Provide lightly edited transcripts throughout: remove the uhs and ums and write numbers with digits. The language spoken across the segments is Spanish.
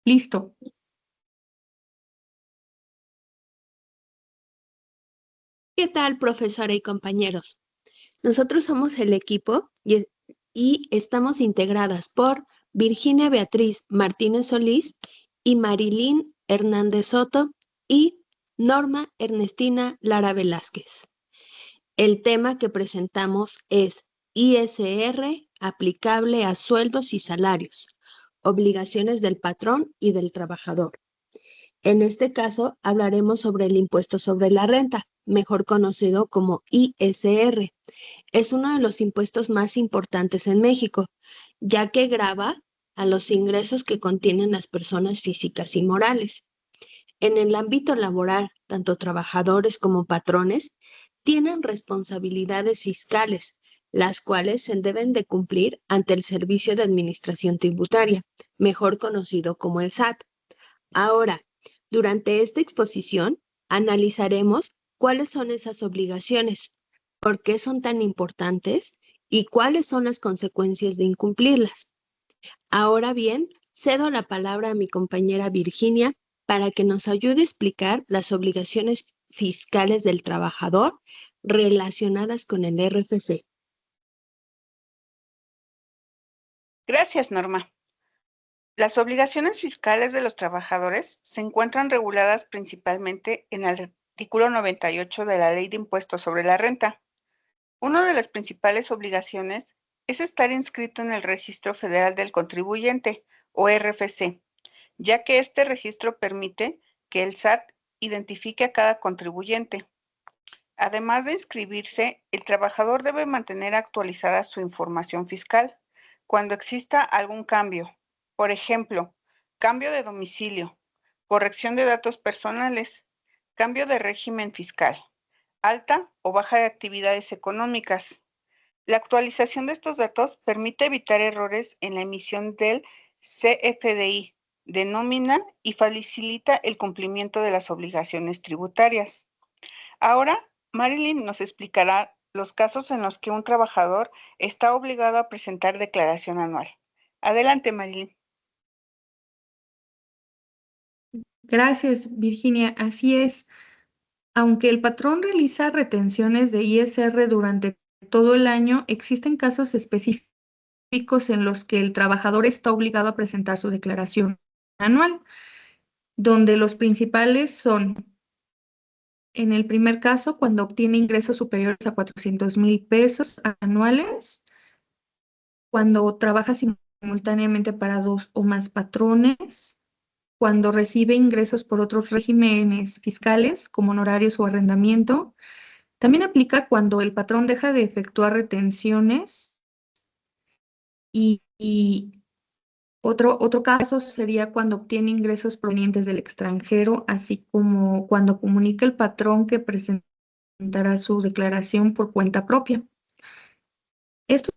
Listo. ¿Qué tal, profesora y compañeros? Nosotros somos el equipo y estamos integradas por Virginia Beatriz Martínez Solís y Marilyn Hernández Soto y Norma Ernestina Lara Velázquez. El tema que presentamos es ISR aplicable a sueldos y salarios, obligaciones del patrón y del trabajador. En este caso, hablaremos sobre el impuesto sobre la renta, mejor conocido como ISR. Es uno de los impuestos más importantes en México, ya que grava a los ingresos que contienen las personas físicas y morales. En el ámbito laboral, tanto trabajadores como patrones tienen responsabilidades fiscales, las cuales se deben de cumplir ante el Servicio de Administración Tributaria, mejor conocido como el SAT. Ahora, durante esta exposición, analizaremos cuáles son esas obligaciones, por qué son tan importantes y cuáles son las consecuencias de incumplirlas. Ahora bien, cedo la palabra a mi compañera Virginia para que nos ayude a explicar las obligaciones fiscales del trabajador relacionadas con el RFC. Gracias, Norma. Las obligaciones fiscales de los trabajadores se encuentran reguladas principalmente en el artículo 98 de la Ley de Impuestos sobre la Renta. Una de las principales obligaciones es estar inscrito en el Registro Federal del Contribuyente, o RFC, ya que este registro permite que el SAT identifique a cada contribuyente. Además de inscribirse, el trabajador debe mantener actualizada su información fiscal cuando exista algún cambio. Por ejemplo, cambio de domicilio, corrección de datos personales, cambio de régimen fiscal, alta o baja de actividades económicas. La actualización de estos datos permite evitar errores en la emisión del CFDI de nómina y facilita el cumplimiento de las obligaciones tributarias. Ahora, Marilyn nos explicará los casos en los que un trabajador está obligado a presentar declaración anual. Adelante, Marilyn. Gracias, Virginia. Así es. Aunque el patrón realiza retenciones de ISR durante todo el año, existen casos específicos en los que el trabajador está obligado a presentar su declaración anual, donde los principales son, en el primer caso, cuando obtiene ingresos superiores a 400,000 pesos anuales, cuando trabaja simultáneamente para 2 o más patrones, cuando recibe ingresos por otros regímenes fiscales, como honorarios o arrendamiento. También aplica cuando el patrón deja de efectuar retenciones y otro caso sería cuando obtiene ingresos provenientes del extranjero, así como cuando comunica el patrón que presentará su declaración por cuenta propia. Estos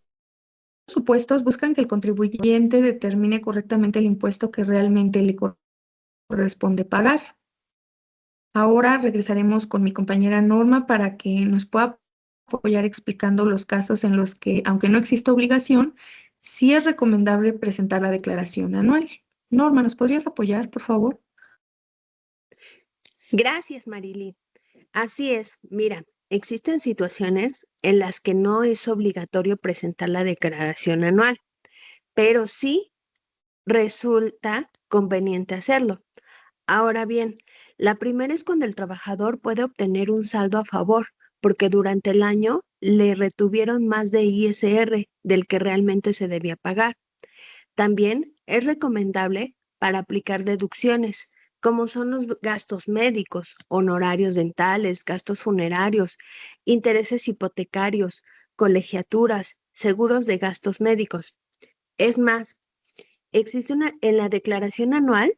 supuestos buscan que el contribuyente determine correctamente el impuesto que realmente le corresponde pagar. Ahora regresaremos con mi compañera Norma para que nos pueda apoyar explicando los casos en los que, aunque no existe obligación, sí es recomendable presentar la declaración anual. Norma, ¿nos podrías apoyar, por favor? Gracias, Marilyn. Así es, mira, existen situaciones en las que no es obligatorio presentar la declaración anual, pero sí resulta conveniente hacerlo. Ahora bien, la primera es cuando el trabajador puede obtener un saldo a favor, porque durante el año le retuvieron más de ISR del que realmente se debía pagar. También es recomendable para aplicar deducciones, como son los gastos médicos, honorarios dentales, gastos funerarios, intereses hipotecarios, colegiaturas, seguros de gastos médicos. Es más, existe en la declaración anual,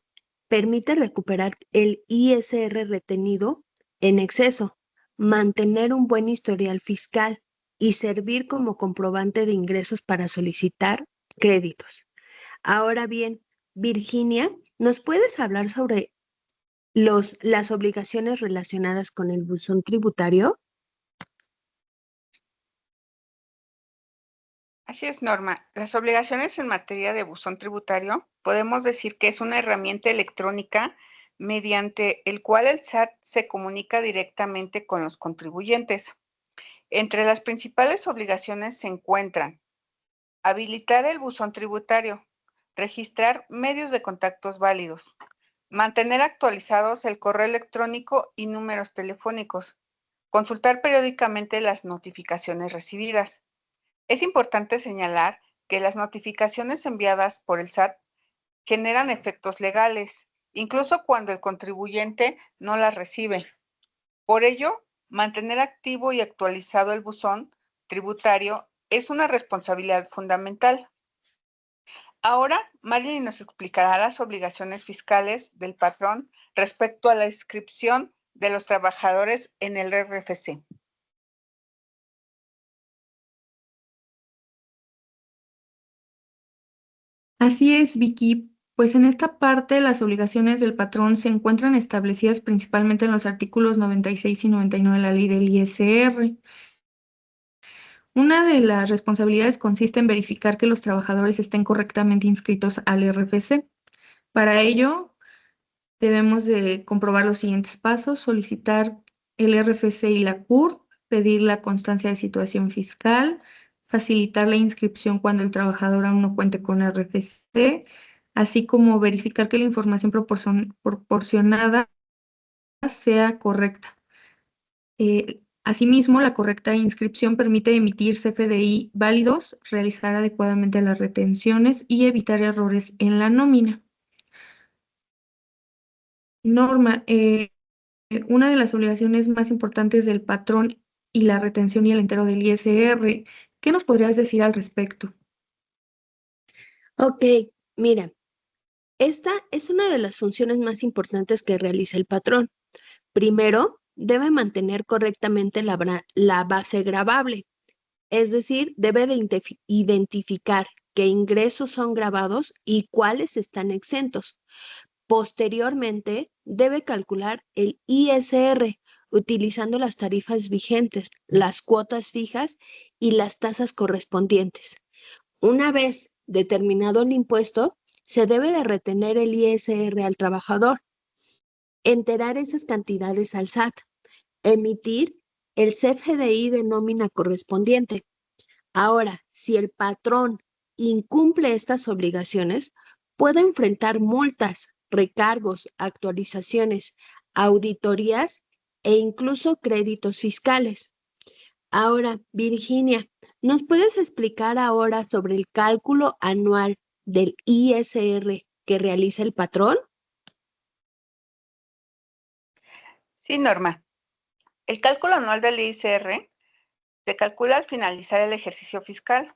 permite recuperar el ISR retenido en exceso, mantener un buen historial fiscal y servir como comprobante de ingresos para solicitar créditos. Ahora bien, Virginia, ¿nos puedes hablar sobre las obligaciones relacionadas con el buzón tributario? Así es, Norma. Las obligaciones en materia de buzón tributario podemos decir que es una herramienta electrónica mediante el cual el SAT se comunica directamente con los contribuyentes. Entre las principales obligaciones se encuentran habilitar el buzón tributario, registrar medios de contactos válidos, mantener actualizados el correo electrónico y números telefónicos, consultar periódicamente las notificaciones recibidas. Es importante señalar que las notificaciones enviadas por el SAT generan efectos legales, incluso cuando el contribuyente no las recibe. Por ello, mantener activo y actualizado el buzón tributario es una responsabilidad fundamental. Ahora, Marilyn nos explicará las obligaciones fiscales del patrón respecto a la inscripción de los trabajadores en el RFC. Así es, Vicky. Pues en esta parte las obligaciones del patrón se encuentran establecidas principalmente en los artículos 96 y 99 de la ley del ISR. Una de las responsabilidades consiste en verificar que los trabajadores estén correctamente inscritos al RFC. Para ello, debemos de comprobar los siguientes pasos: solicitar el RFC y la CUR, pedir la constancia de situación fiscal, facilitar la inscripción cuando el trabajador aún no cuente con RFC, así como verificar que la información proporcionada sea correcta. Asimismo, la correcta inscripción permite emitir CFDI válidos, realizar adecuadamente las retenciones y evitar errores en la nómina. Norma, una de las obligaciones más importantes del patrón y la retención y el entero del ISR. ¿Qué nos podrías decir al respecto? Ok, mira, esta es una de las funciones más importantes que realiza el patrón. Primero, debe mantener correctamente la base gravable, es decir, debe de identificar qué ingresos son grabados y cuáles están exentos. Posteriormente, debe calcular el ISR utilizando las tarifas vigentes, las cuotas fijas y las tasas correspondientes. Una vez determinado el impuesto, se debe de retener el ISR al trabajador, enterar esas cantidades al SAT, emitir el CFDI de nómina correspondiente. Ahora, si el patrón incumple estas obligaciones, puede enfrentar multas, recargos, actualizaciones, auditorías e incluso créditos fiscales. Ahora, Virginia, ¿nos puedes explicar ahora sobre el cálculo anual del ISR que realiza el patrón? Sí, Norma. El cálculo anual del ISR se calcula al finalizar el ejercicio fiscal.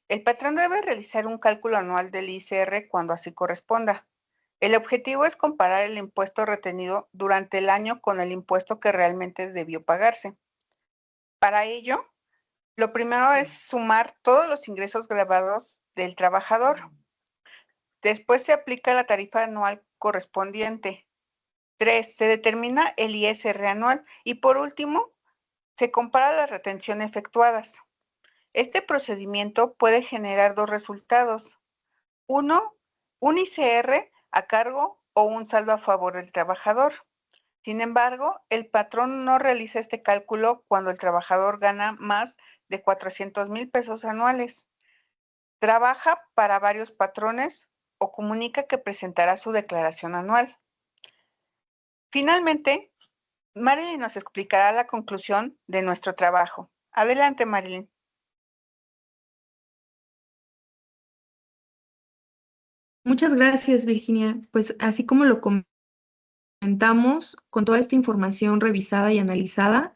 El patrón debe realizar un cálculo anual del ISR cuando así corresponda. El objetivo es comparar el impuesto retenido durante el año con el impuesto que realmente debió pagarse. Para ello, lo primero es sumar todos los ingresos grabados del trabajador. Después se aplica la tarifa anual correspondiente. 3. Se determina el ISR anual. Y por último, se compara la retención efectuadas. Este procedimiento puede generar dos resultados. Uno, un ICR a cargo o un saldo a favor del trabajador. Sin embargo, el patrón no realiza este cálculo cuando el trabajador gana más de 400,000 pesos anuales, trabaja para varios patrones o comunica que presentará su declaración anual. Finalmente, Marilyn nos explicará la conclusión de nuestro trabajo. Adelante, Marilyn. Muchas gracias, Virginia. Pues así como lo comentamos, con toda esta información revisada y analizada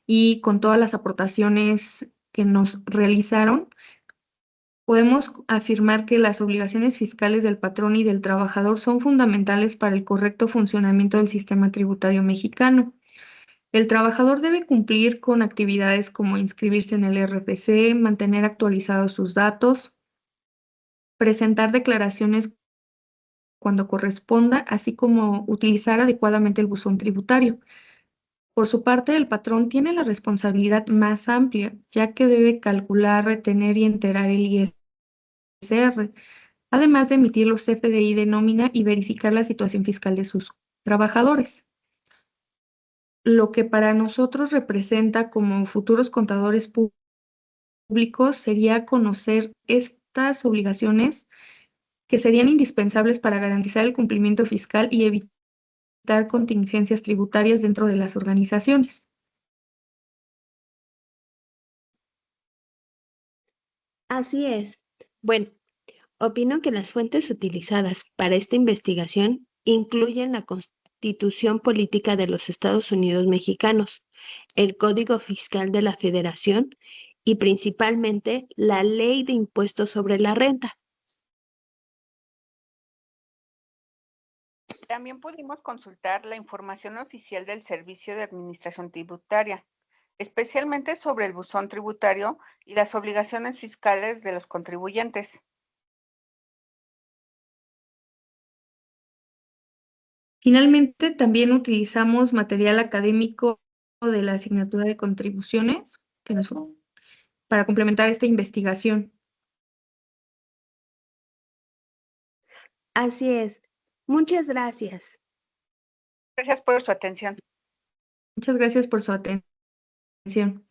y con todas las aportaciones que nos realizaron, podemos afirmar que las obligaciones fiscales del patrón y del trabajador son fundamentales para el correcto funcionamiento del sistema tributario mexicano. El trabajador debe cumplir con actividades como inscribirse en el RFC, mantener actualizados sus datos, presentar declaraciones cuando corresponda, así como utilizar adecuadamente el buzón tributario. Por su parte, el patrón tiene la responsabilidad más amplia, ya que debe calcular, retener y enterar el ISR, además de emitir los CFDI de nómina y verificar la situación fiscal de sus trabajadores. Lo que para nosotros representa como futuros contadores públicos sería conocer estas obligaciones que serían indispensables para garantizar el cumplimiento fiscal y evitar contingencias tributarias dentro de las organizaciones. Así es. Bueno, opino que las fuentes utilizadas para esta investigación incluyen la Constitución Política de los Estados Unidos Mexicanos, el Código Fiscal de la Federación y principalmente la Ley de Impuestos sobre la Renta. También pudimos consultar la información oficial del Servicio de Administración Tributaria, especialmente sobre el buzón tributario y las obligaciones fiscales de los contribuyentes. Finalmente, también utilizamos material académico de la asignatura de contribuciones para complementar esta investigación. Así es. Muchas gracias. Gracias por su atención. Muchas gracias por su atención.